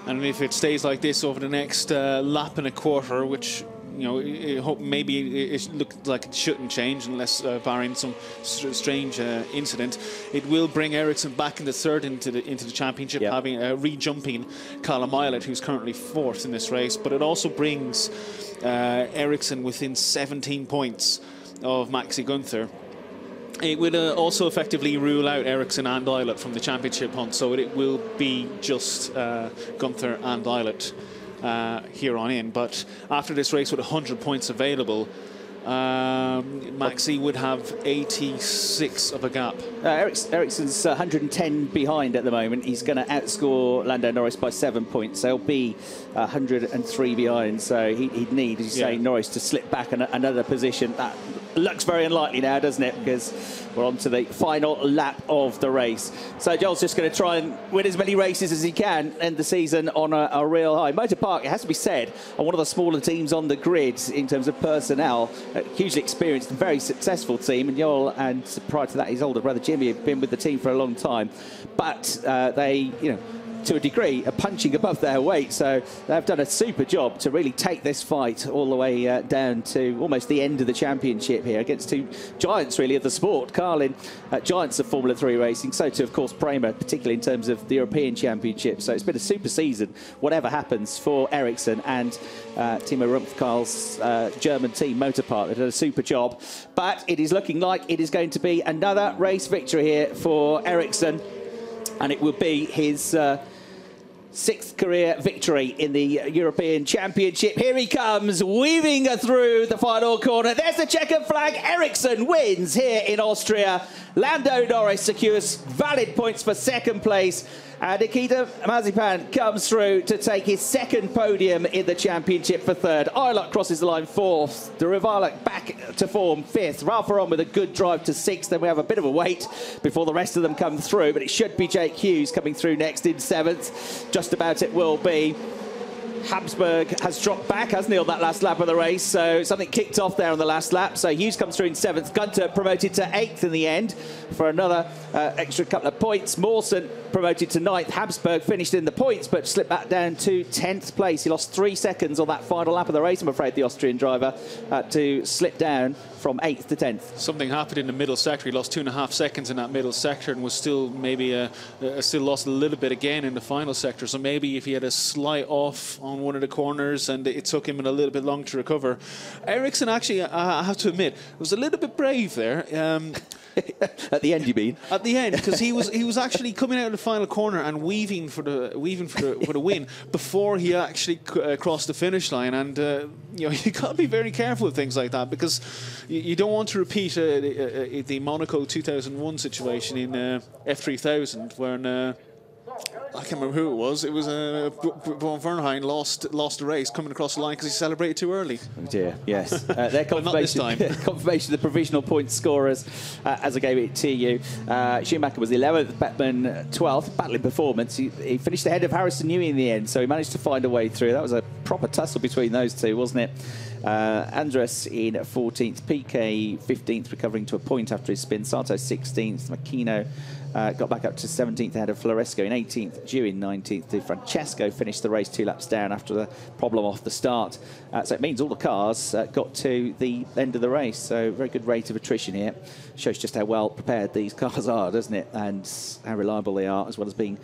And if it stays like this over the next lap and a quarter, which maybe it looks like it shouldn't change unless barring some strange incident, it will bring Ericsson back in the third into the championship, having re-jumping Callum Ilott, who's currently 4th in this race. But it also brings Ericsson within 17 points of Maxi Gunther. It would also effectively rule out Ericsson and Ilott from the championship hunt, so it will be just Gunther and Ilott here on in. But after this race with 100 points available, Maxi would have 86 of a gap. Ericsson's 110 behind at the moment. He's going to outscore Lando Norris by 7 points. They'll be 103 behind, so he'd need, as you say, Norris to slip back another position. That looks very unlikely now, doesn't it? Because we're on to the final lap of the race. So Joel's just going to try and win as many races as he can, end the season on a real high. Motor Park, it has to be said, are one of the smaller teams on the grid in terms of personnel. A hugely experienced and very successful team. And Joel, and prior to that, his older brother Jimmy, have been with the team for a long time. But they, to a degree, are punching above their weight. So they've done a super job to really take this fight all the way down to almost the end of the championship here against two giants, really, of the sport. Carlin, giants of Formula 3 racing. So too, of course, Prema, particularly in terms of the European Championship. So it's been a super season, whatever happens, for Ericsson and Timo Rumpfkarl's German team Motorpark. They've done a super job. But it is looking like it is going to be another race victory here for Ericsson. And it will be his sixth career victory in the European Championship. Here he comes, weaving through the final corner. There's the checkered flag. Ericsson wins here in Austria. Lando Norris secures valid points for second place. And Nikita Mazepin comes through to take his second podium in the championship for third. Eilert crosses the line fourth. Durivalak back to form fifth. Ralph Aron with a good drive to sixth. Then we have a bit of a wait before the rest of them come through. But it should be Jake Hughes coming through next in seventh. Just about it will be. Habsburg has dropped back, hasn't he, on that last lap of the race? So something kicked off there on the last lap. So Hughes comes through in seventh. Gunter promoted to eighth in the end for another extra couple of points. Mawson promoted to ninth. Habsburg finished in the points, but slipped back down to 10th place. He lost 3 seconds on that final lap of the race, I'm afraid, the Austrian driver, to slip down from 8th to 10th. Something happened in the middle sector. He lost 2.5 seconds in that middle sector and was still maybe still lost a little bit again in the final sector. So maybe if he had a slight off on one of the corners and it took him a little bit long to recover. Ericsson actually, I have to admit, was a little bit brave there. At the end, you mean? At the end, because he was actually coming out of the final corner and weaving for the win before he actually crossed the finish line. And you know, you got to be very careful with things like that, because you don't want to repeat the Monaco 2001 situation in F3000 when. I can't remember who it was. It was Von Vernheim lost the race coming across the line because he celebrated too early. Oh dear, yes. Their confirmation, confirmation of the provisional point scorers as I gave it to you. Schumacher was 11th, Beckman 12th. Battling performance. He finished ahead of Harrison Newey in the end, so he managed to find a way through. That was a proper tussle between those two, wasn't it? Andres in 14th, PK 15th, recovering to a point after his spin. Sato 16th, Makino got back up to 17th ahead of Floresco in 18th, Dew in 19th. Di Francesco finished the race 2 laps down after the problem off the start. So it means all the cars got to the end of the race. So very good rate of attrition here. Shows just how well prepared these cars are, doesn't it? And how reliable they are, as well as being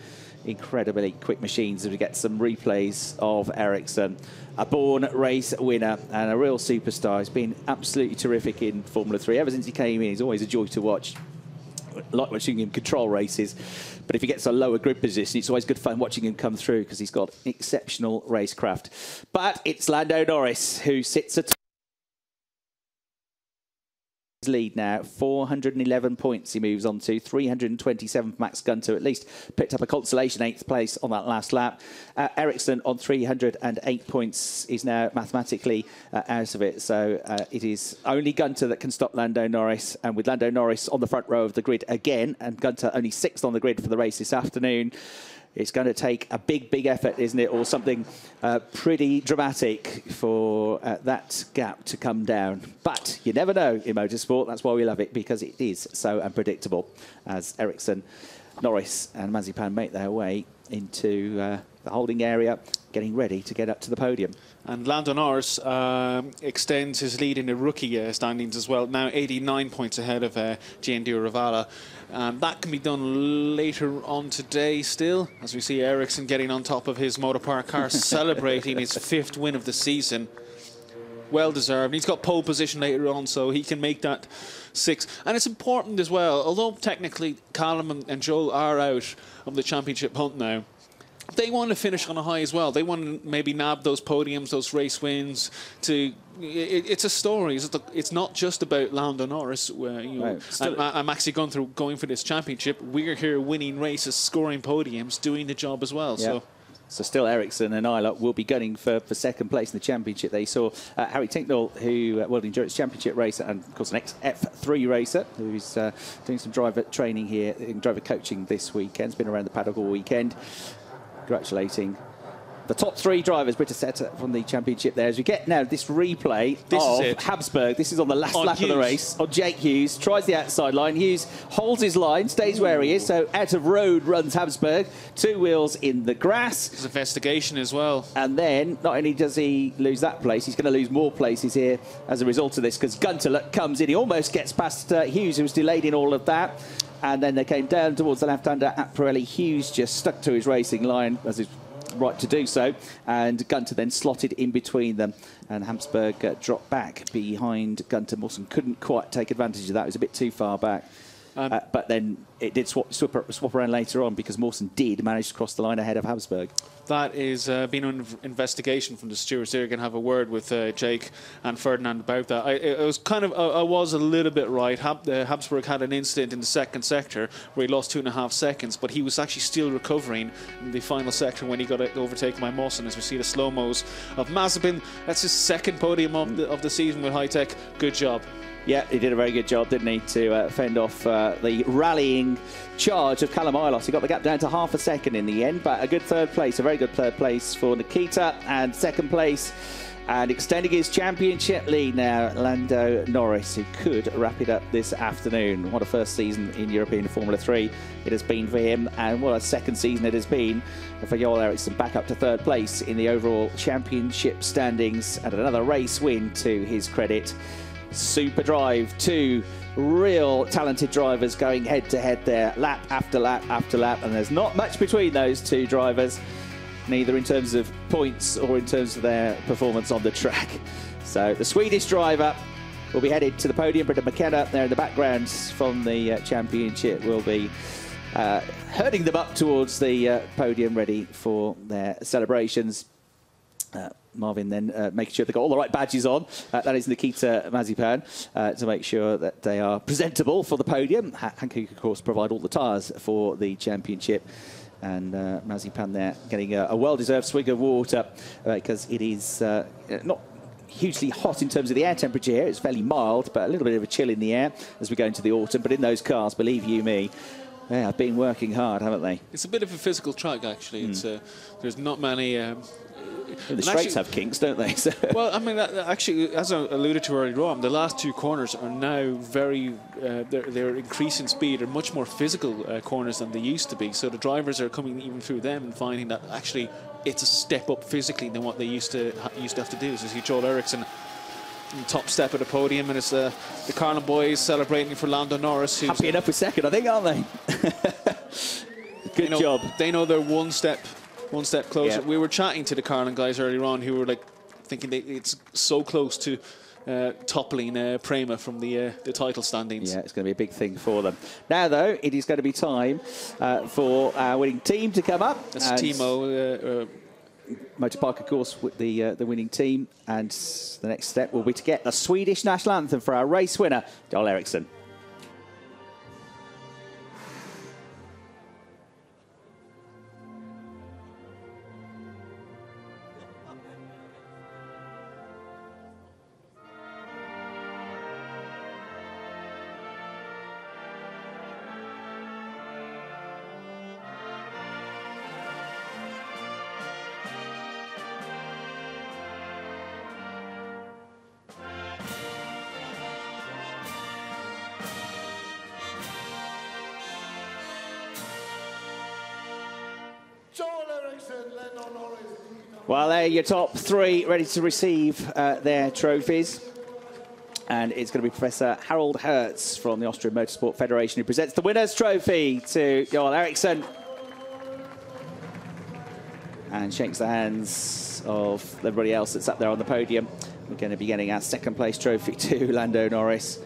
incredibly quick machines. As we get some replays of Ericsson, a born race winner and a real superstar. He's been absolutely terrific in Formula 3 ever since he came in. He's always a joy to watch. Like watching him control races, but if he gets a lower grid position, it's always good fun watching him come through because he's got exceptional racecraft. But it's Lando Norris who sits atop his lead now, 411 points he moves on to, 327 for Max Gunter, at least picked up a consolation 8th place on that last lap. Ericsson on 308 points is now mathematically out of it, so it is only Gunter that can stop Lando Norris, and with Lando Norris on the front row of the grid again, and Gunter only 6th on the grid for the race this afternoon, it's going to take a big effort, isn't it, or something pretty dramatic for that gap to come down. But you never know in motorsport. That's why we love it, because it is so unpredictable, as Ericsson, Norris and Mazepin make their way into the holding area, getting ready to get up to the podium. And Lando Norris extends his lead in the rookie standings as well, now 89 points ahead of Gian Durivala. That can be done later on today still, as we see Ericsson getting on top of his motorpark car, celebrating his 5th win of the season. Well deserved. He's got pole position later on, so he can make that 6. And it's important as well, although technically Callum and Joel are out of the championship hunt now, they want to finish on a high as well. They want to maybe nab those podiums, those race wins. It's a story. It's not just about Lando Norris. And Maxi Gunther going for this championship. We're here winning races, scoring podiums, doing the job as well. Yeah. So still Ericsson and Eilert will be gunning for second place in the championship. They saw Harry Tinknell, who World Endurance Championship racer and, of course, an ex-F3 racer, who's doing some driver training here, driver coaching this weekend. He's been around the paddock all weekend. Congratulating The top 3 drivers, Britta set from the championship there. As we get now this replay of Habsburg. This is on the last lap of the race. On Jake Hughes, tries the outside line. Hughes holds his line, stays where he is. So out of road runs Habsburg. 2 wheels in the grass. There's investigation as well. And then not only does he lose that place, he's going to lose more places here as a result of this, because Gunter comes in. He almost gets past Hughes, who was delayed in all of that. And then they came down towards the left-hander at Pirelli. Hughes just stuck to his racing line, as is right to do so, and Gunter then slotted in between them, and Habsburg dropped back behind Gunter. Mawson couldn't quite take advantage of that. It was a bit too far back. But then it did swap around later on, because Mawson did manage to cross the line ahead of Habsburg. That is been an investigation from the stewards. They're going to have a word with Jake and Ferdinand about that. I was a little bit right. Habsburg had an incident in the second sector where he lost 2.5 seconds, but he was actually still recovering in the final sector when he got overtaken by Mawson. As we see the slow-mos of Mazepin. That's his second podium of the season with High-Tech. Good job. Yeah, he did a very good job, didn't he, to fend off the rallying charge of Callum Ilos. He got the gap down to half a second in the end, but a good third place, a very good third place for Nikita, and second place, and extending his championship lead now, Lando Norris, who could wrap it up this afternoon. What a first season in European Formula 3 it has been for him, and what a second season it has been for Joel Eriksson, back up to third place in the overall championship standings, and another race win to his credit. Super drive, 2 real talented drivers going head to head there, lap after lap after lap, and there's not much between those 2 drivers, neither in terms of points or in terms of their performance on the track. So the Swedish driver will be headed to the podium. Britta McKenna there in the background from the championship will be herding them up towards the podium, ready for their celebrations. Marvin then making sure they've got all the right badges on. That is Nikita Mazepin, to make sure that they are presentable for the podium. Hankook, of course, provide all the tyres for the championship. And Mazepin there getting a well-deserved swig of water, because it is not hugely hot in terms of the air temperature here. It's fairly mild, but a little bit of a chill in the air as we go into the autumn. But in those cars, believe you me, they have been working hard, haven't they? It's a bit of a physical track, actually. It's there's not many... the straights have kinks, don't they? So. Well, I mean, actually, as I alluded to earlier on, the last 2 corners are now very, they're increasing speed. They're much more physical corners than they used to be. So the drivers are coming even through them and finding that actually it's a step up physically than what they used to have to do. So you see Joel Eriksson top step of the podium, and it's the Carlin boys celebrating for Lando Norris. Happy enough with second, I think, aren't they? Good job. They know they're one step closer. Yeah. We were chatting to the Carlin guys earlier on, who were like thinking it's so close to toppling Prema from the title standings. Yeah, it's going to be a big thing for them. Now, though, it is going to be time for our winning team to come up. That's Timo. Motor Park, of course, with the winning team. And the next step will be to get the Swedish national anthem for our race winner, Joel Eriksson. Well, there are your top 3 ready to receive their trophies. And it's going to be Professor Harold Hertz from the Austrian Motorsport Federation who presents the winner's trophy to Joel Eriksson. And shakes the hands of everybody else that's up there on the podium. We're going to be getting our second place trophy to Lando Norris.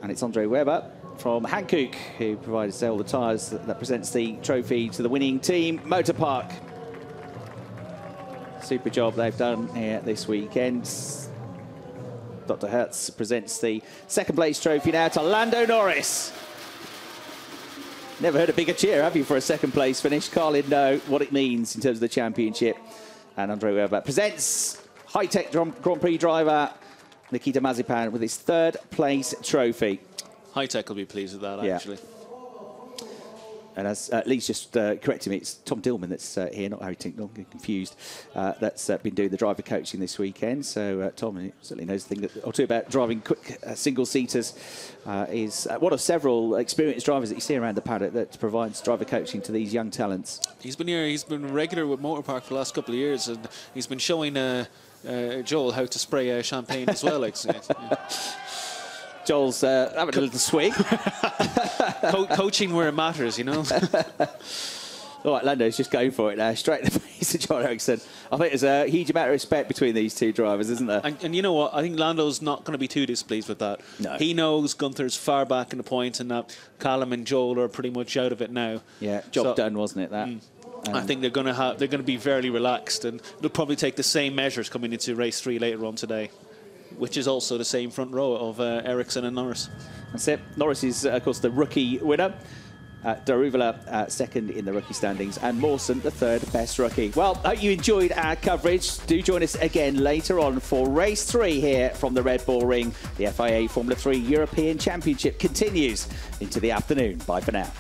And it's Andre Weber from Hankook who provides all the tyres that presents the trophy to the winning team, Motor Park. Super job they've done here this weekend. Dr. Hertz presents the second place trophy now to Lando Norris. Never heard a bigger cheer, have you, for a second place finish? Carlin know what it means in terms of the championship. And Andre Weber presents High-Tech Grand Prix driver Nikita Mazepin with his third place trophy. High-Tech will be pleased with that, actually. And as Lee's just correcting me, it's Tom Dillman that's here, not Harry Tinknell, get confused, that's been doing the driver coaching this weekend. So Tom certainly knows a thing or two about driving quick single-seaters. Is one of several experienced drivers that you see around the paddock that provides driver coaching to these young talents. He's been here, he's been regular with Motor Park for the last couple of years, and he's been showing Joel how to spray champagne as well. Like, Joel's having a little swig. Coaching where it matters, you know. All right, Lando's just going for it now, straight in the face of John Ericsson. I think there's a huge amount of respect between these two drivers, isn't there? And you know what? I think Lando's not going to be too displeased with that. No. He knows Gunther's far back in the point, and that Callum and Joel are pretty much out of it now. Yeah, job done, wasn't it? That. I think they're going to be very relaxed, and they'll probably take the same measures coming into race 3 later on today, which is also the same front row of Ericsson and Norris. That's it. Norris is, of course, the rookie winner. Daruvala second in the rookie standings, and Mawson the third best rookie. Well, I hope you enjoyed our coverage. Do join us again later on for race 3 here from the Red Bull Ring. The FIA Formula 3 European Championship continues into the afternoon. Bye for now.